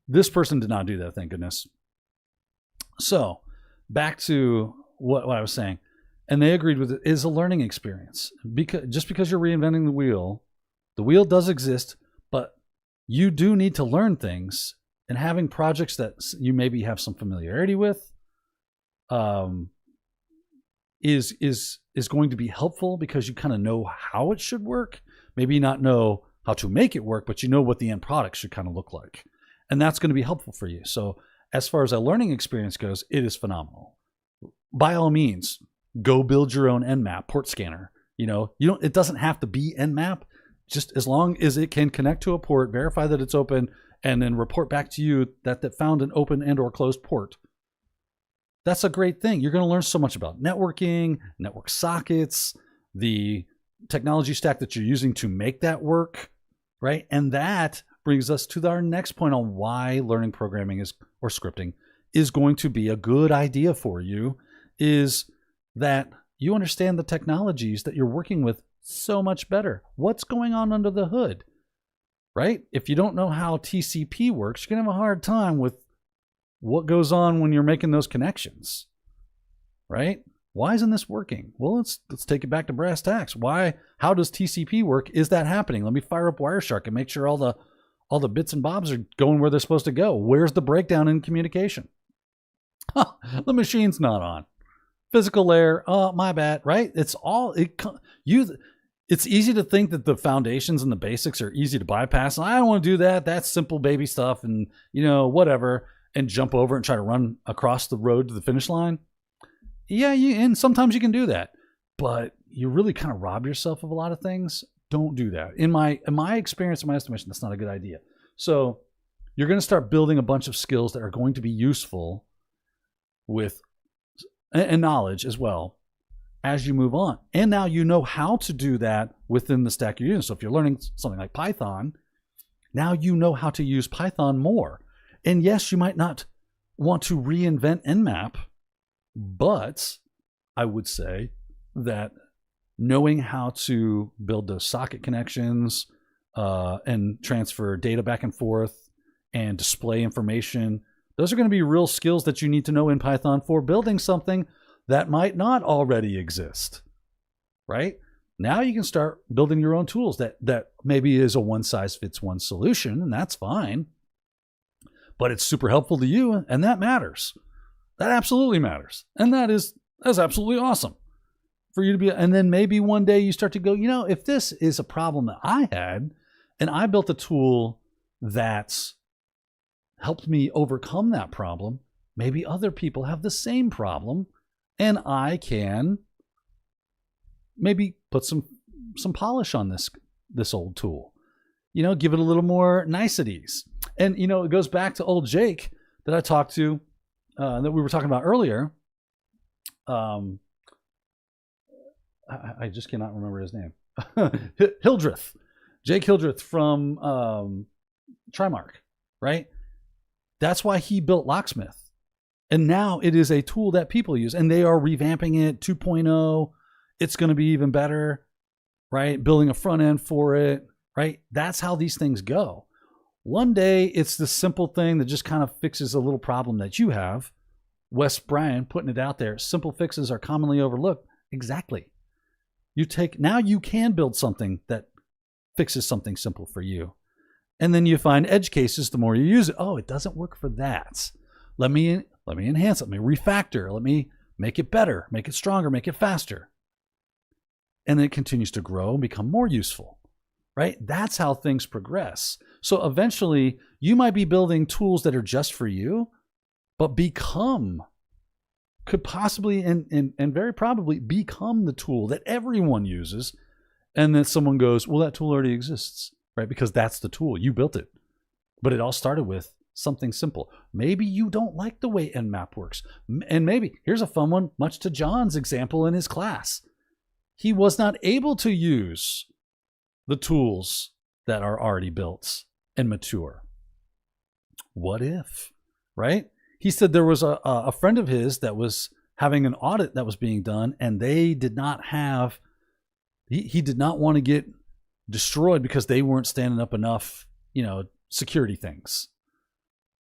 This person did not do that, thank goodness. So, back to what I was saying. And they agreed with it, is a learning experience. Just because you're reinventing the wheel does exist, but you do need to learn things, and having projects that you maybe have some familiarity with is going to be helpful, because you kind of know how it should work. Maybe not know how to make it work, but you know what the end product should kind of look like. And that's going to be helpful for you. So as far as a learning experience goes, it is phenomenal. By all means, go build your own Nmap port scanner. It doesn't have to be Nmap, just as long as it can connect to a port, verify that it's open, and then report back to you that found an open and or closed port. That's a great thing. You're going to learn so much about networking, network sockets, the technology stack that you're using to make that work, right? And that brings us to our next point on why learning programming or scripting is going to be a good idea for you, is that you understand the technologies that you're working with so much better. What's going on under the hood, right? If you don't know how TCP works, you're going to have a hard time with what goes on when you're making those connections, right? Why isn't this working? Well, let's take it back to brass tacks. How does TCP work? Is that happening? Let me fire up Wireshark and make sure all all the bits and bobs are going where they're supposed to go. Where's the breakdown in communication? The machine's not on. Physical layer, oh, my bad, right? It's easy to think that the foundations and the basics are easy to bypass. And I don't want to do that. That's simple baby stuff and, whatever, and jump over and try to run across the road to the finish line. Yeah, and sometimes you can do that, but you really kind of rob yourself of a lot of things. Don't do that. In my experience, in my estimation, that's not a good idea. So you're going to start building a bunch of skills that are going to be useful and knowledge as well as you move on. And now you know how to do that within the stack you're using. So if you're learning something like Python, now you know how to use Python more. And yes, you might not want to reinvent Nmap, but I would say that knowing how to build those socket connections and transfer data back and forth and display information, those are going to be real skills that you need to know in Python for building something that might not already exist, right? Now you can start building your own tools that maybe is a one-size-fits-one solution, and that's fine. But it's super helpful to you, and that matters. That absolutely matters. And that's absolutely awesome for you to be. And then maybe one day you start to go, if this is a problem that I had, and I built a tool that's helped me overcome that problem, maybe other people have the same problem, and I can maybe put some polish on this old tool. Give it a little more niceties. And, it goes back to old Jake that I talked to, that we were talking about earlier. I just cannot remember his name. Hildreth. Jake Hildreth from Trimark, right? That's why he built Locksmith. And now it is a tool that people use, and they are revamping it 2.0. It's going to be even better, right? Building a front end for it, right? That's how these things go. One day it's the simple thing that just kind of fixes a little problem that you have. Wes Bryan putting it out there. Simple fixes are commonly overlooked. Exactly. Now you can build something that fixes something simple for you. And then you find edge cases the more you use it. Oh, it doesn't work for that. Let me enhance it. Let me refactor. Let me make it better, make it stronger, make it faster. And then it continues to grow and become more useful, right? That's how things progress. So eventually you might be building tools that are just for you, but could possibly and very probably become the tool that everyone uses. And then someone goes, well, that tool already exists, right? Because that's the tool. You built it. But it all started with something simple. Maybe you don't like the way Nmap works. And maybe, here's a fun one, much to John's example in his class. He was not able to use the tools that are already built and mature. What if, right? He said there was a friend of his that was having an audit that was being done, and they did not have, he did not want to get destroyed because they weren't standing up enough, security things.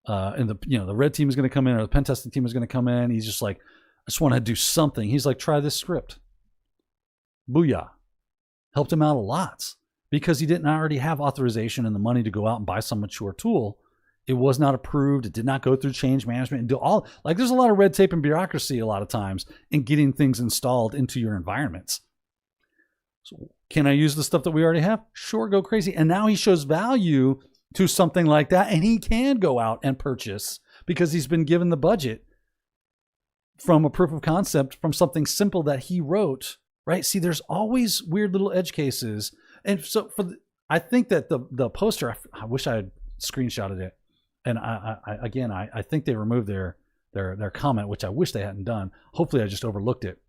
And the red team is going to come in, or the pen testing team is going to come in. He's just like, I just want to do something. He's like, try this script. Booyah. Helped him out a lot because he didn't already have authorization and the money to go out and buy some mature tool. It was not approved. It did not go through change management and do all, like, there's a lot of red tape and bureaucracy a lot of times in getting things installed into your environments. So can I use the stuff that we already have? Sure, go crazy. And now he shows value to something like that, and he can go out and purchase because he's been given the budget from a proof of concept from something simple that he wrote, right? See, there's always weird little edge cases. And so I think that the poster, I wish I had screenshotted it. And I think they removed their comment, which I wish they hadn't done. Hopefully I just overlooked it.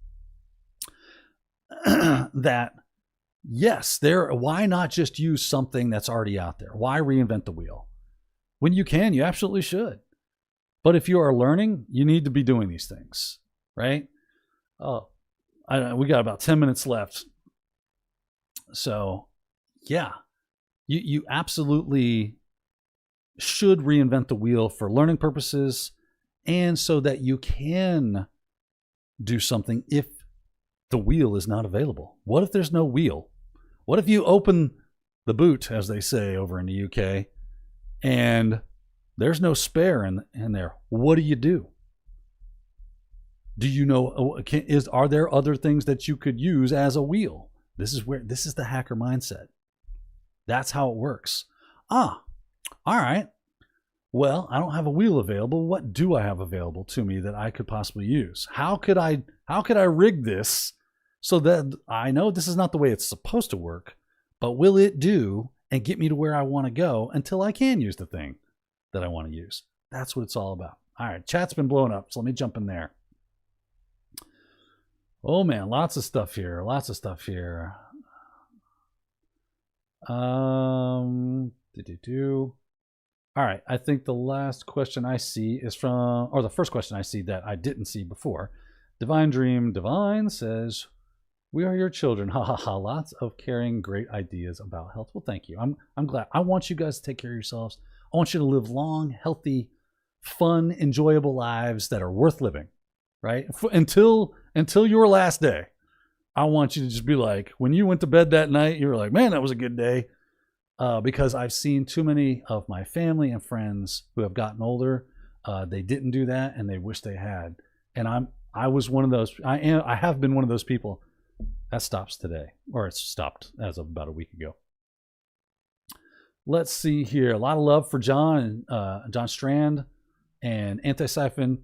That yes, why not just use something that's already out there? Why reinvent the wheel? When you can, you absolutely should. But if you are learning, you need to be doing these things, right? We got about 10 minutes left. So yeah, you absolutely should reinvent the wheel for learning purposes and so that you can do something if the wheel is not available. What if there's no wheel? What if you open the boot, as they say over in the UK, and there's no spare in there. What do you do? Do you know, are there other things that you could use as a wheel? This is the hacker mindset. That's how it works. All right. Well, I don't have a wheel available. What do I have available to me that I could possibly use? How could I rig this so that I know this is not the way it's supposed to work, but will it do and get me to where I want to go until I can use the thing that I want to use? That's what it's all about. All right, chat's been blowing up, so let me jump in there. Oh man, lots of stuff here. All right, I think the last question I see is from, or the first question I see that I didn't see before. Divine Dream Divine says, "We are your children." Ha ha ha. Lots of caring, great ideas about health. Well, thank you. I'm glad. I want you guys to take care of yourselves. I want you to live long, healthy, fun, enjoyable lives that are worth living, right? Until your last day. I want you to just be like, when you went to bed that night, you were like, man, that was a good day. Because I've seen too many of my family and friends who have gotten older. They didn't do that and they wish they had. And I was one of those. I have been one of those people. That stops today, or it's stopped as of about a week ago. Let's see here. A lot of love for John Strand and Anti-Siphon.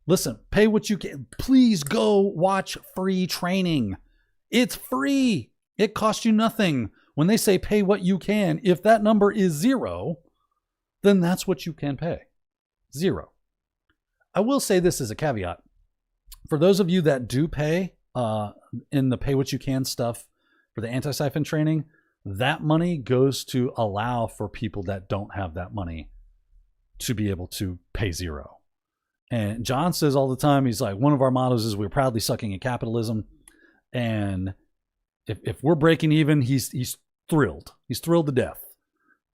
Listen, pay what you can. Please go watch free training. It's free. It costs you nothing. When they say pay what you can, if that number is 0, then that's what you can pay. 0. I will say this as a caveat. For those of you that do pay in the pay what you can stuff for the Anti-Siphon training, that money goes to allow for people that don't have that money to be able to pay 0. And John says all the time, he's like, one of our mottos is we're proudly sucking at capitalism. And if we're breaking even, he's thrilled. He's thrilled to death.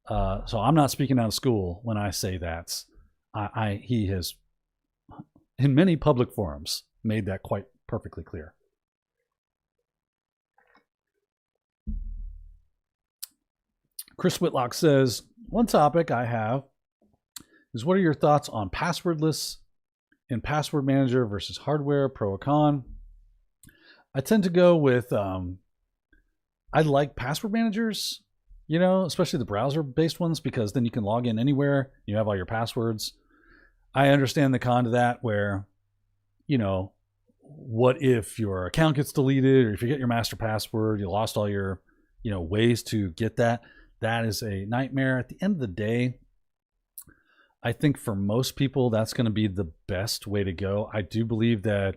So I'm not speaking out of school when I say that. He has, in many public forums, made that quite perfectly clear. Chris Whitlock says, one topic I have is, what are your thoughts on passwordless in Password Manager versus hardware, pro or con? I tend to go with, I like password managers, especially the browser-based ones, because then you can log in anywhere. You have all your passwords. I understand the con to that where, what if your account gets deleted, or if you get your master password, you lost all your, ways to get that. That is a nightmare. At the end of the day, I think for most people, that's going to be the best way to go. I do believe that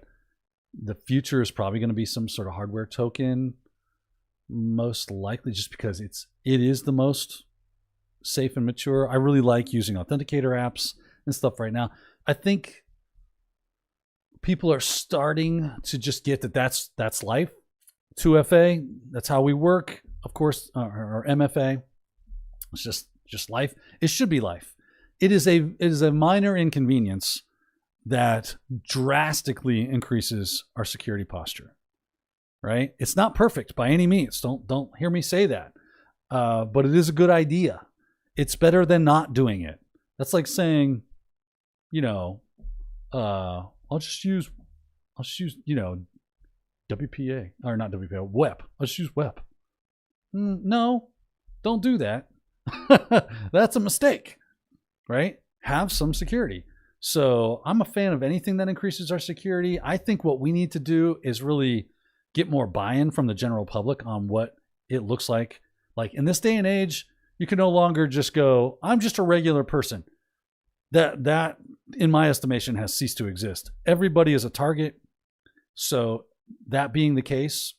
the future is probably going to be some sort of hardware token, most likely, just because it is the most safe and mature. I really like using authenticator apps and stuff right now. I think people are starting to just get that's life. 2FA, that's how we work, of course, or MFA. It's just life. It should be life. It is a minor inconvenience that drastically increases our security posture, right? It's not perfect by any means. Don't hear me say that. But it is a good idea. It's better than not doing it. That's like saying, I'll just use, WPA, or not WPA, WEP. I'll just use WEP. No, don't do that. That's a mistake, right? Have some security. So I'm a fan of anything that increases our security. I think what we need to do is really get more buy-in from the general public on what it looks like. Like in this day and age, you can no longer just go, I'm just a regular person. That in my estimation has ceased to exist. Everybody is a target. So that being the case,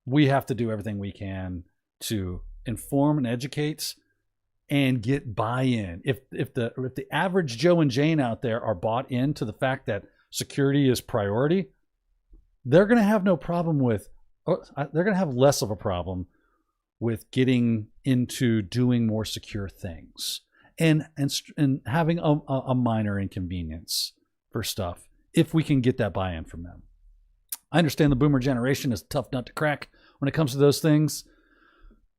we have to do everything we can to inform and educate and get buy-in. If the average Joe and Jane out there are bought into the fact that security is priority, they're going to have no problem with, or they're going to have less of a problem with getting into doing more secure things and having a minor inconvenience for stuff if we can get that buy-in from them. I understand the boomer generation is a tough nut to crack when it comes to those things.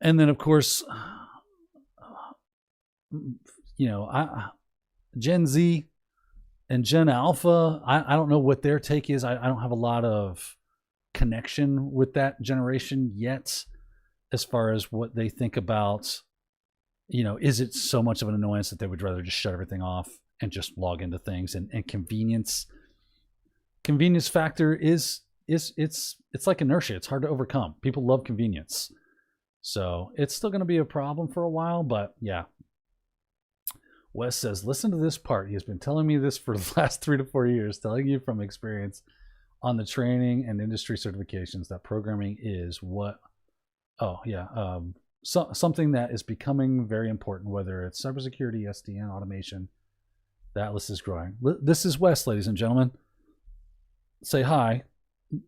And then, of course, Gen Z and Gen Alpha, I don't know what their take is. I don't have a lot of connection with that generation yet as far as what they think about, is it so much of an annoyance that they would rather just shut everything off and just log into things, and convenience factor is it's like inertia. It's hard to overcome. People love convenience. So it's still going to be a problem for a while, but yeah. Wes says, listen to this part. He has been telling me this for the last 3 to 4 years, telling you from experience on the training and industry certifications that programming is something that is becoming very important, whether it's cybersecurity, SDN, automation. That list is growing. This is Wes, ladies and gentlemen. Say hi.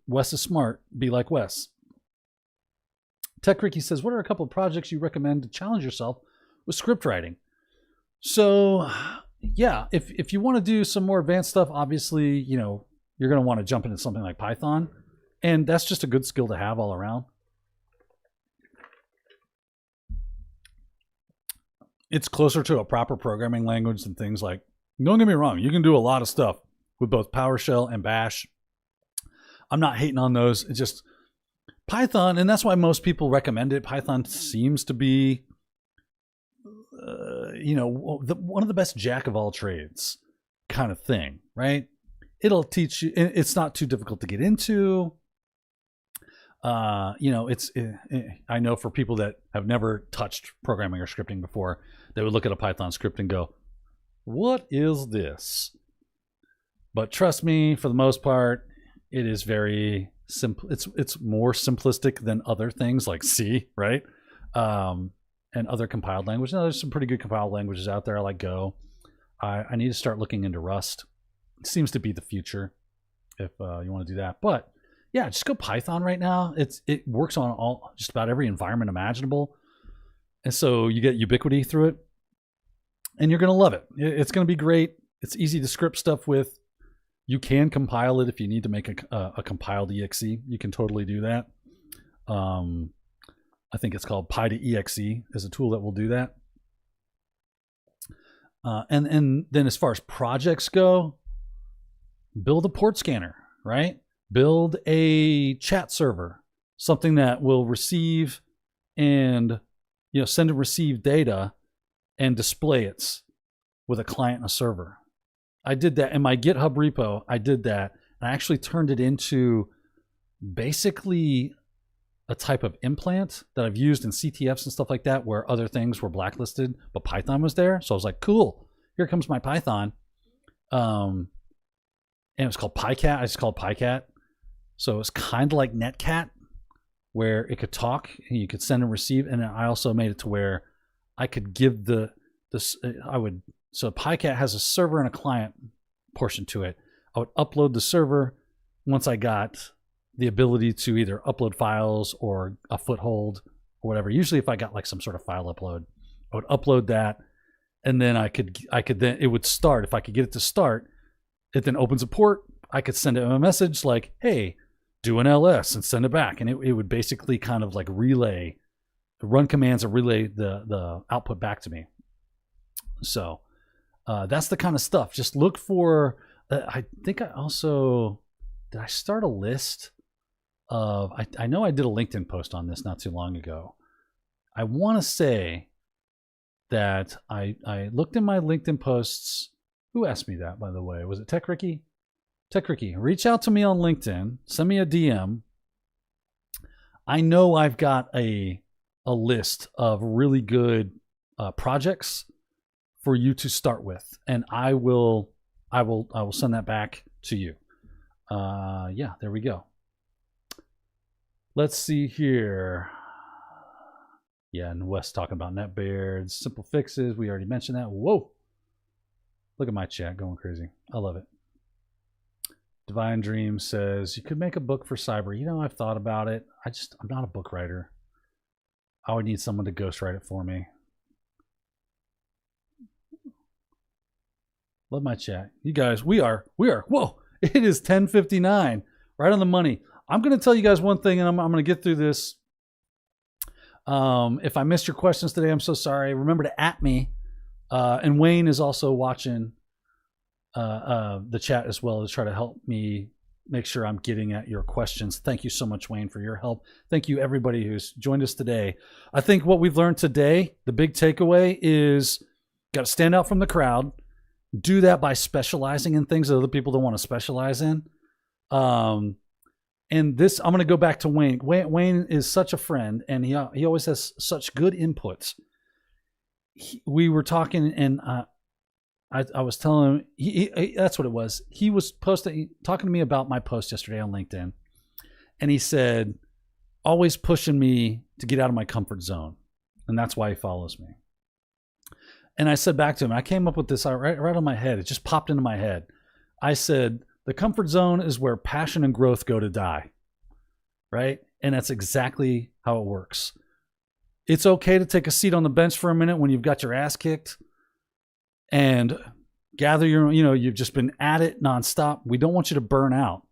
Wes is smart. Be like Wes. Tech Ricky says, what are a couple of projects you recommend to challenge yourself with script writing? So, yeah, if you want to do some more advanced stuff, obviously, you're going to want to jump into something like Python. And that's just a good skill to have all around. It's closer to a proper programming language than things like, don't get me wrong, you can do a lot of stuff with both PowerShell and Bash. I'm not hating on those. It's just Python, and that's why most people recommend it. Python seems to be, one of the best jack of all trades kind of thing, right? It'll teach you. It's not too difficult to get into. I know for people that have never touched programming or scripting before, they would look at a Python script and go, what is this? But trust me, for the most part, it is very simple. It's more simplistic than other things like C, right? And other compiled languages. Now, there's some pretty good compiled languages out there. I like Go. I need to start looking into Rust. It seems to be the future if you want to do that. But yeah, just go Python right now. It works on just about every environment imaginable. And so you get ubiquity through it. And you're going to love it. It's going to be great. It's easy to script stuff with. You can compile it if you need to make a compiled exe. You can totally do that. I think it's called Py-to-exe is a tool that will do that. And then as far as projects go, build a port scanner, right? Build a chat server, something that will receive and send and receive data and display it with a client and a server. I did that in my GitHub repo. I did that. And I actually turned it into basically a type of implant that I've used in CTFs and stuff like that, where other things were blacklisted, but Python was there. So I was like, cool, here comes my Python. And it was called PyCat. I just called PyCat. So it was kind of like Netcat, where it could talk and you could send and receive. And then I also made it to where I could give so PyCat has a server and a client portion to it. I would upload the server once I got the ability to either upload files or a foothold or whatever. Usually if I got like some sort of file upload, I would upload that, and then I could then, it would start. If I could get it to start, it then opens a port. I could send it a message like, hey, do an ls and send it back. And it would basically kind of like run commands and relay the output back to me. So that's the kind of stuff. Just look for, I think I also, did I start a list of, I know I did a LinkedIn post on this not too long ago. I want to say that I looked in my LinkedIn posts. Who asked me that, by the way? Was it Tech Ricky? Tech Ricky, reach out to me on LinkedIn. Send me a DM. I know I've got a list of really good projects for you to start with, and I will send that back to you. Yeah, there we go. Let's see here. Yeah, and Wes talking about NetBeards, simple fixes. We already mentioned that. Whoa. Look at my chat going crazy. I love it. Divine Dream says, you could make a book for cyber. I've thought about it. I'm not a book writer. I would need someone to ghostwrite it for me. Love my chat. You guys, we are, whoa, it is 10:59, right on the money. I'm going to tell you guys one thing, and I'm going to get through this. If I missed your questions today, I'm so sorry. Remember to @ me And Wayne is also watching the chat as well to try to help me make sure I'm getting at your questions. Thank you so much, Wayne, for your help. Thank you, everybody who's joined us today. I think what we've learned today, the big takeaway is got to stand out from the crowd. Do that by specializing in things that other people don't want to specialize in. And this, I'm going to go back to Wayne. Wayne is such a friend, and he always has such good inputs. We were talking, and I was telling him, he that's what it was. He was talking to me about my post yesterday on LinkedIn, and he said, always pushing me to get out of my comfort zone, and that's why he follows me. And I said back to him, I came up with this right on my head. It just popped into my head. I said, the comfort zone is where passion and growth go to die, right? And that's exactly how it works. It's okay to take a seat on the bench for a minute when you've got your ass kicked and gather you've just been at it nonstop. We don't want you to burn out.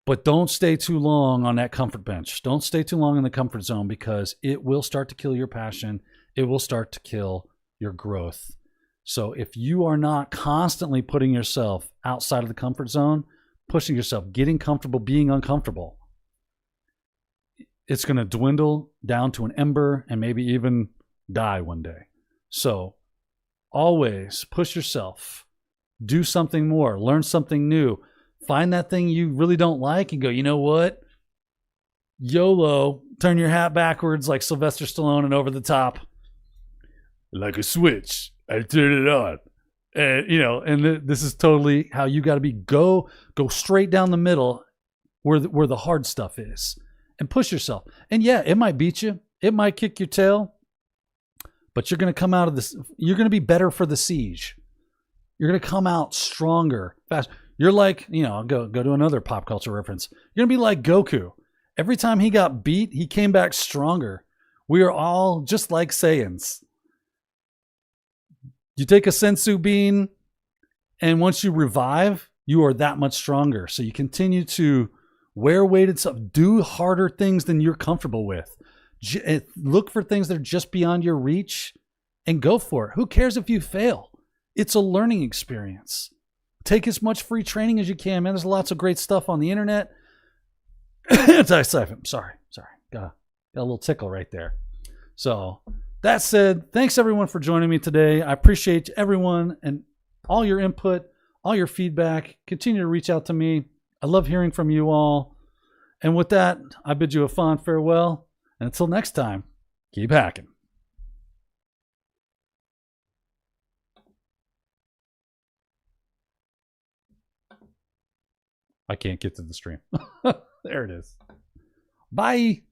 But don't stay too long on that comfort bench. Don't stay too long in the comfort zone, because it will start to kill your passion. It will start to kill your growth. So if you are not constantly putting yourself outside of the comfort zone, pushing yourself, getting comfortable, being uncomfortable, it's going to dwindle down to an ember and maybe even die one day. So always push yourself, do something more, learn something new, find that thing you really don't like and go, you know what? YOLO, turn your hat backwards like Sylvester Stallone and over the top. Like a switch, I turn it on. And this is totally how you got to be. Go straight down the middle where the hard stuff is, and push yourself. And yeah, it might beat you. It might kick your tail, but you're going to come out of this. You're going to be better for the siege. You're going to come out stronger, fast. You're like, I'll go to another pop culture reference. You're going to be like Goku. Every time he got beat, he came back stronger. We are all just like Saiyans. You take a sensu bean, and once you revive, you are that much stronger. So you continue to wear weighted stuff, do harder things than you're comfortable with. Look for things that are just beyond your reach and go for it. Who cares if you fail? It's a learning experience. Take as much free training as you can, man. There's lots of great stuff on the internet. Sorry. Got a little tickle right there. So that said, thanks everyone for joining me today. I appreciate everyone and all your input, all your feedback. Continue to reach out to me. I love hearing from you all. And with that, I bid you a fond farewell. And until next time, keep hacking. I can't get to the stream. There it is. Bye.